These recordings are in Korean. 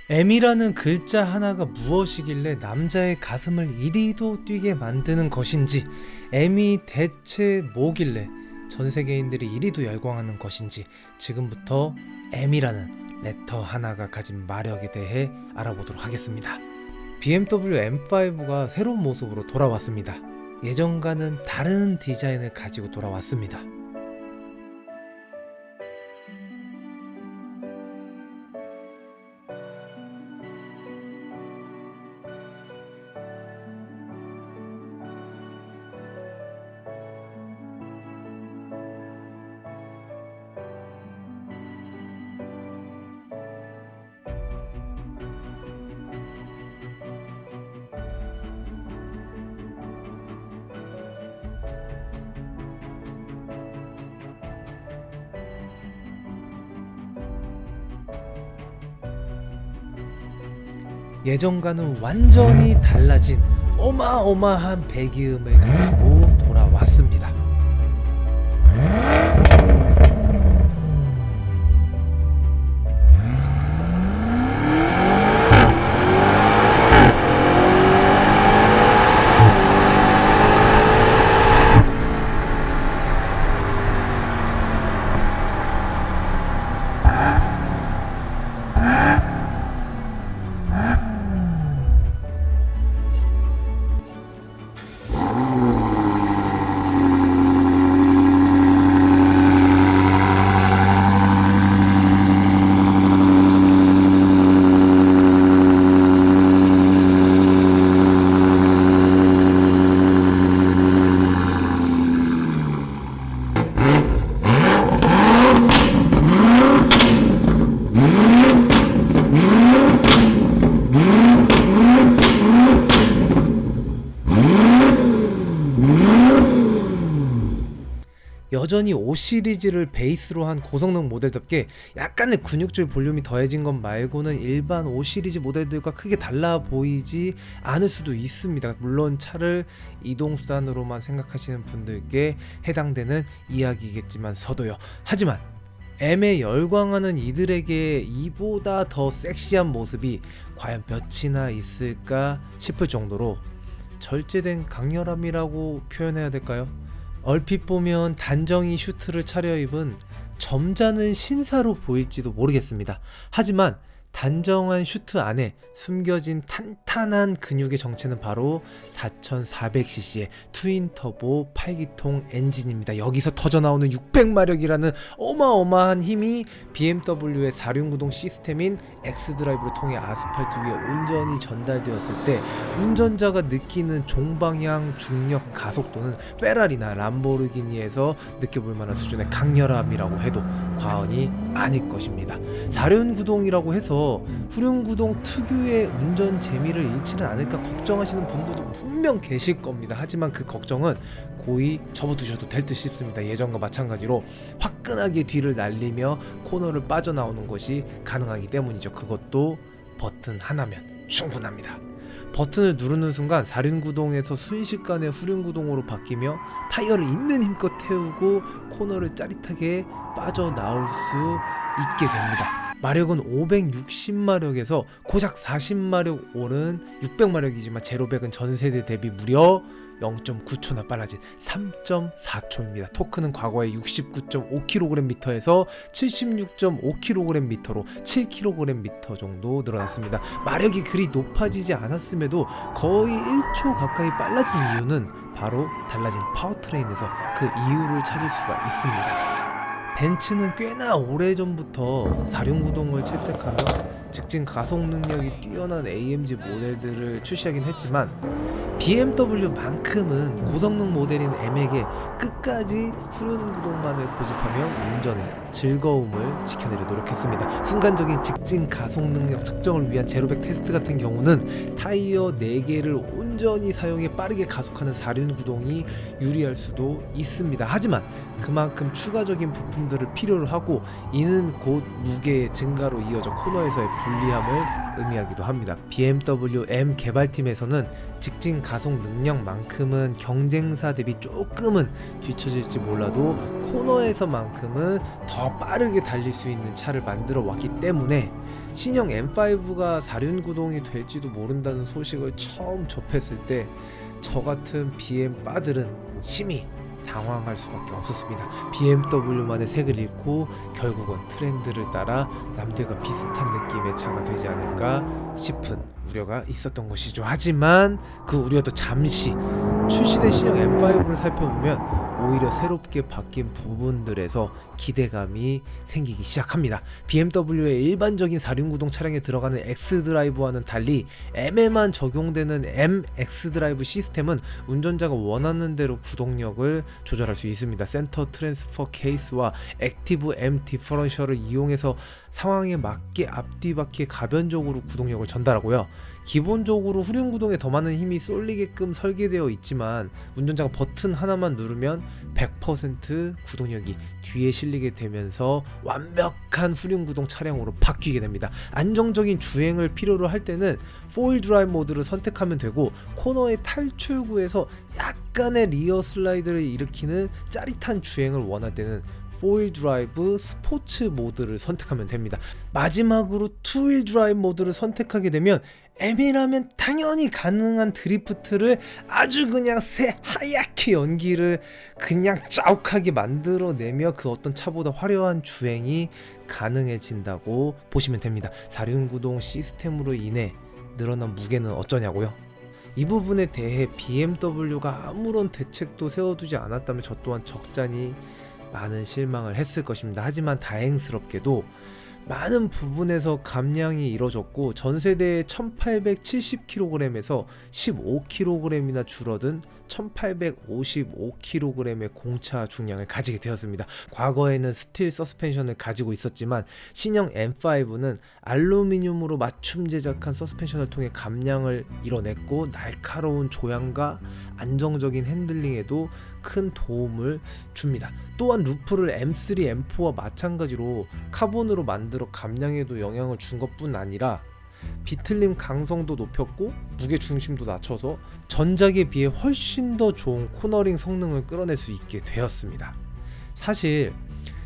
M이라는 글자 하나가 무엇이길래 남자의 가슴을 이리도 뛰게 만드는 것인지, M이 대체 뭐길래 전 세계인들이 이리도 열광하는 것인지, 지금부터 M이라는 레터 하나가 가진 마력에 대해 알아보도록 하겠습니다. BMW M5가 새로운 모습으로 돌아왔습니다. 예전과는 다른 디자인을 가지고 돌아왔습니다. 예전과는 완전히 달라진 어마어마한 배기음을 가지고 돌아왔습니다. 여전히 5 시리즈를 베이스로 한 고성능 모델답게 약간의 근육질 볼륨이 더해진 것 말고는 일반 5 시리즈 모델들과 크게 달라 보이지 않을 수도 있습니다. 물론 차를 이동수단으로만 생각하시는 분들께 해당되는 이야기겠지만서도요. 하지만 M에 열광하는 이들에게 이보다 더 섹시한 모습이 과연 몇이나 있을까 싶을 정도로 절제된 강렬함이라고 표현해야 될까요? 얼핏 보면 단정히 슈트를 차려입은 점잖은 신사로 보일지도 모르겠습니다. 하지만 단정한 슈트 안에 숨겨진 탄탄한 근육의 정체는 바로 4400cc의 트윈 터보 8기통 엔진입니다. 여기서 터져나오는 600마력이라는 어마어마한 힘이 BMW의 4륜구동 시스템인 X드라이브를 통해 아스팔트 위에 온전히 전달되었을 때 운전자가 느끼는 종방향, 중력, 가속도는 페라리나 람보르기니에서 느껴볼 만한 수준의 강렬함이라고 해도 과언이 아닐 것입니다. 4륜구동이라고 해서 후륜구동 특유의 운전 재미를 잃지는 않을까 걱정하시는 분들도 분명 계실 겁니다. 하지만 그 걱정은 고이 접어두셔도 될 듯 싶습니다. 예전과 마찬가지로 화끈하게 뒤를 날리며 코너를 빠져나오는 것이 가능하기 때문이죠. 그것도 버튼 하나면 충분합니다. 버튼을 누르는 순간 4륜구동에서 순식간에 후륜구동으로 바뀌며 타이어를 있는 힘껏 태우고 코너를 짜릿하게 빠져나올 수 있게 됩니다. 마력은 560마력에서 고작 40마력 오른 600마력이지만 제로백은 전세대 대비 무려 0.9초나 빨라진 3.4초입니다. 토크는 과거의 69.5kgm에서 76.5kgm로 7kgm 정도 늘어났습니다. 마력이 그리 높아지지 않았음에도 거의 1초 가까이 빨라진 이유는 바로 달라진 파워트레인에서 그 이유를 찾을 수가 있습니다. 벤츠는 꽤나 오래전부터 4륜구동을 채택하며 직진 가속 능력이 뛰어난 AMG 모델들을 출시하긴 했지만 BMW만큼은 고성능 모델인 M에게 끝까지 후륜구동만을 고집하며 운전의 즐거움을 지켜내려 노력했습니다. 순간적인 직진 가속 능력 측정을 위한 제로백 테스트 같은 경우는 타이어 4개를 온전히 사용해 빠르게 가속하는 4륜구동이 유리할 수도 있습니다. 하지만 그만큼 추가적인 부품들을 필요로 하고 이는 곧 무게의 증가로 이어져 코너에서의 불리함을 의미하기도 합니다. BMW M 개발팀에서는 직진 가속 능력만큼은 경쟁사 대비 조금은 뒤처질지 몰라도 코너에서만큼은 더 빠르게 달릴 수 있는 차를 만들어 왔기 때문에 신형 M5가 사륜구동이 될지도 모른다는 소식을 처음 접했을 때 저 같은 BM 빠들은 심히 당황할 수밖에 없었습니다. BMW만의 색을 잃고 결국은 트렌드를 따라 남들과 비슷한 느낌의 차가 되지 않을까 싶은 우려가 있었던 것이죠. 하지만 그 우려도 잠시, 출시된 신형 M5를 살펴보면 오히려 새롭게 바뀐 부분들에서 기대감이 생기기 시작합니다. BMW의 일반적인 사륜구동 차량에 들어가는 X드라이브와는 달리 M에만 적용되는 M X드라이브 시스템은 운전자가 원하는 대로 구동력을 조절할 수 있습니다. 센터 트랜스퍼 케이스와 액티브 M 디퍼런셜을 이용해서 상황에 맞게 앞뒤 바퀴에 가변적으로 구동력을 전달하고요. 기본적으로 후륜구동에 더 많은 힘이 쏠리게끔 설계되어 있지만 운전자가 버튼 하나만 누르면 100% 구동력이 뒤에 실리게 되면서 완벽한 후륜구동 차량으로 바뀌게 됩니다. 안정적인 주행을 필요로 할 때는 4휠 드라이브 모드를 선택하면 되고, 코너의 탈출구에서 약간의 리어 슬라이드를 일으키는 짜릿한 주행을 원할 때는 4휠 드라이브 스포츠 모드를 선택하면 됩니다. 마지막으로 2휠 드라이브 모드를 선택하게 되면 M이라면 당연히 가능한 드리프트를 아주 그냥 하얗게 연기를 그냥 짜욱하게 만들어내며 그 어떤 차보다 화려한 주행이 가능해진다고 보시면 됩니다. 사륜구동 시스템으로 인해 늘어난 무게는 어쩌냐고요? 이 부분에 대해 BMW가 아무런 대책도 세워두지 않았다면 저 또한 적잖이 많은 실망을 했을 것입니다. 하지만 다행스럽게도 많은 부분에서 감량이 이뤄졌고, 전세대의 1870kg에서 15kg이나 줄어든 1855kg의 공차 중량을 가지게 되었습니다. 과거에는 스틸 서스펜션을 가지고 있었지만 신형 M5는 알루미늄으로 맞춤 제작한 서스펜션을 통해 감량을 이뤄냈고, 날카로운 조향과 안정적인 핸들링에도 큰 도움을 줍니다. 또한 루프를 M3, M4와 마찬가지로 카본으로 만들어 감량에도 영향을 준 것뿐 아니라 비틀림 강성도 높였고 무게 중심도 낮춰서 전작에 비해 훨씬 더 좋은 코너링 성능을 끌어낼 수 있게 되었습니다. 사실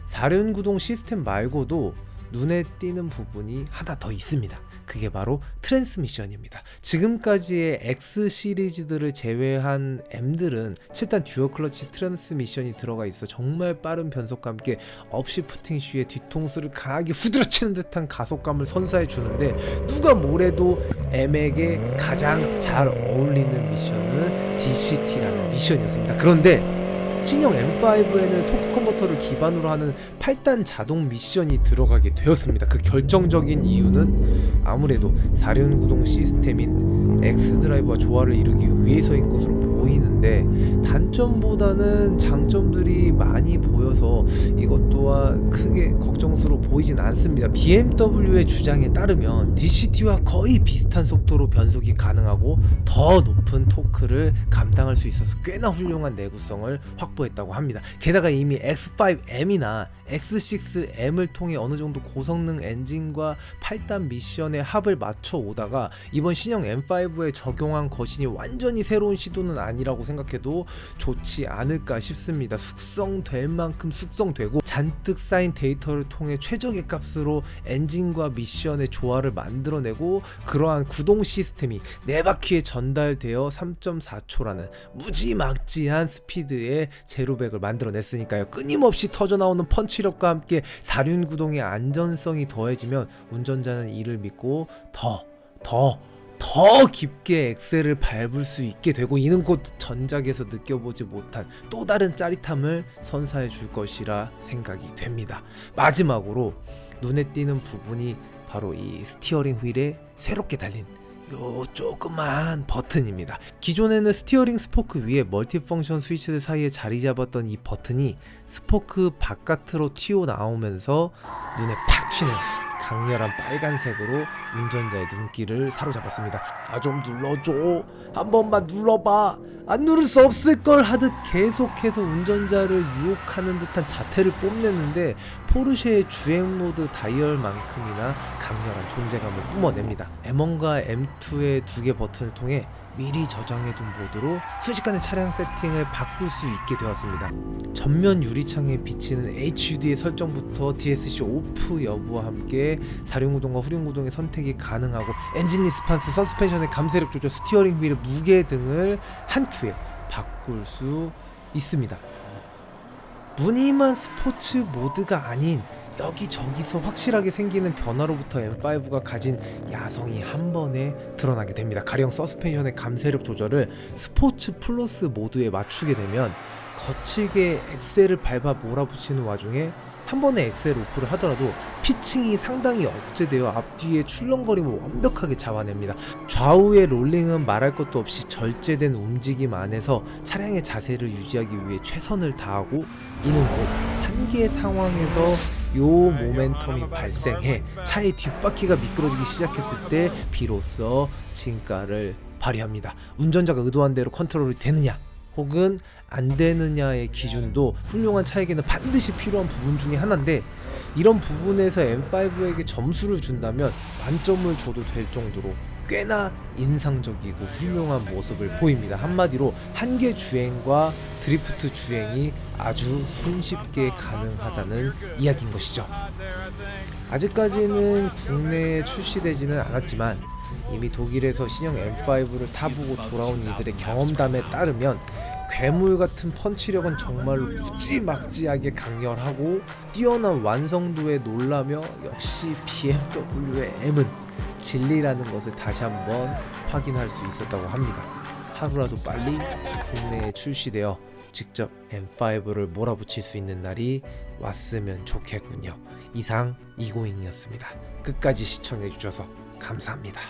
사륜구동 시스템 말고도 눈에 띄는 부분이 하나 더 있습니다. 그게 바로 트랜스미션입니다. 지금까지의 X 시리즈들을 제외한 M들은 7단 듀얼 클러치 트랜스미션이 들어가 있어 정말 빠른 변속과 함께 업시프팅 시에 뒤통수를 강하게 후드러치는 듯한 가속감을 선사해 주는데, 누가 뭐래도 M에게 가장 잘 어울리는 미션은 DCT라는 미션이었습니다. 그런데 신형 M5에는 토크 컨버터를 기반으로 하는 8단 자동 미션이 들어가게 되었습니다. 그 결정적인 이유는 아무래도 사륜구동 시스템인 X드라이브와 조화를 이루기 위해서인 것으로 보이는데, 단점보다는 장점들이 많이 보여서 이것 또한 크게 걱정스러워 보이진 않습니다. BMW의 주장에 따르면 DCT와 거의 비슷한 속도로 변속이 가능하고 더 높은 토크를 감당할 수 있어서 꽤나 훌륭한 내구성을 확보했다고 합니다. 게다가 이미 X5M이나 X6M을 통해 어느 정도 고성능 엔진과 8단 미션의 합을 맞춰 오다가 이번 신형 M5에 적용한 것이니 완전히 새로운 시도는 아니라고 생각해도 좋지 않을까 싶습니다. 숙성될 만큼 숙성되고 잔뜩 쌓인 데이터를 통해 최적의 값으로 엔진과 미션의 조화를 만들어내고, 그러한 구동 시스템이 4바퀴에 전달되어 3.4초라는 무지막지한 스피드의 제로백을 만들어냈으니까요. 끊임없이 터져나오는 펀치력과 함께 사륜구동의 안전성이 더해지면 운전자는 이를 믿고 더 깊게 엑셀을 밟을 수 있게 되고, 이는 곧 전작에서 느껴보지 못한 또 다른 짜릿함을 선사해 줄 것이라 생각이 됩니다. 마지막으로 눈에 띄는 부분이 바로 이 스티어링 휠에 새롭게 달린 요 조그만 버튼입니다. 기존에는 스티어링 스포크 위에 멀티펑션 스위치들 사이에 자리 잡았던 이 버튼이 스포크 바깥으로 튀어나오면서 눈에 팍 튀는 강렬한 빨간색으로 운전자의 눈길을 사로잡았습니다. 아, 좀 눌러줘, 한 번만 눌러봐, 안 누를 수 없을걸 하듯 계속해서 운전자를 유혹하는 듯한 자태를 뽐내는데, 포르쉐의 주행 모드 다이얼만큼이나 강렬한 존재감을 뿜어냅니다. M1과 M2의 2개 버튼을 통해 미리 저장해둔 모드로 순식간에 차량 세팅을 바꿀 수 있게 되었습니다. 전면 유리창에 비치는 HUD의 설정부터 DSC 오프 여부와 함께 4륜구동과 후륜구동의 선택이 가능하고 엔진 리스판스, 서스펜션의 감쇄력 조절, 스티어링 휠의 무게 등을 한 큐에 바꿀 수 있습니다. 무늬만 스포츠 모드가 아닌 여기저기서 확실하게 생기는 변화로부터 M5가 가진 야성이 한 번에 드러나게 됩니다. 가령 서스펜션의 감쇄력 조절을 스포츠 플러스 모드에 맞추게 되면 거칠게 엑셀을 밟아 몰아붙이는 와중에 한 번에 엑셀 오프를 하더라도 피칭이 상당히 억제되어 앞뒤의 출렁거림을 완벽하게 잡아냅니다. 좌우의 롤링은 말할 것도 없이 절제된 움직임 안에서 차량의 자세를 유지하기 위해 최선을 다하고, 이는 곧 한계 상황에서 요 모멘텀이 발생해 차의 뒷바퀴가 미끄러지기 시작했을 때 비로소 진가를 발휘합니다. 운전자가 의도한 대로 컨트롤이 되느냐 혹은 안 되느냐의 기준도 훌륭한 차에게는 반드시 필요한 부분 중에 하나인데, 이런 부분에서 M5에게 점수를 준다면 만점을 줘도 될 정도로 꽤나 인상적이고 훌륭한 모습을 보입니다. 한마디로 한계 주행과 드리프트 주행이 아주 손쉽게 가능하다는 이야기인 것이죠. 아직까지는 국내에 출시되지는 않았지만 이미 독일에서 신형 M5를 타보고 돌아온 이들의 경험담에 따르면 괴물 같은 펀치력은 정말로 무지막지하게 강렬하고 뛰어난 완성도에 놀라며 역시 BMW의 M은 진리라는 것을 다시 한번 확인할 수 있었다고 합니다. 하루라도 빨리 국내에 출시되어 직접 M5를 몰아붙일 수 있는 날이 왔으면 좋겠군요. 이상 이고잉이었습니다. 끝까지 시청해주셔서 감사합니다.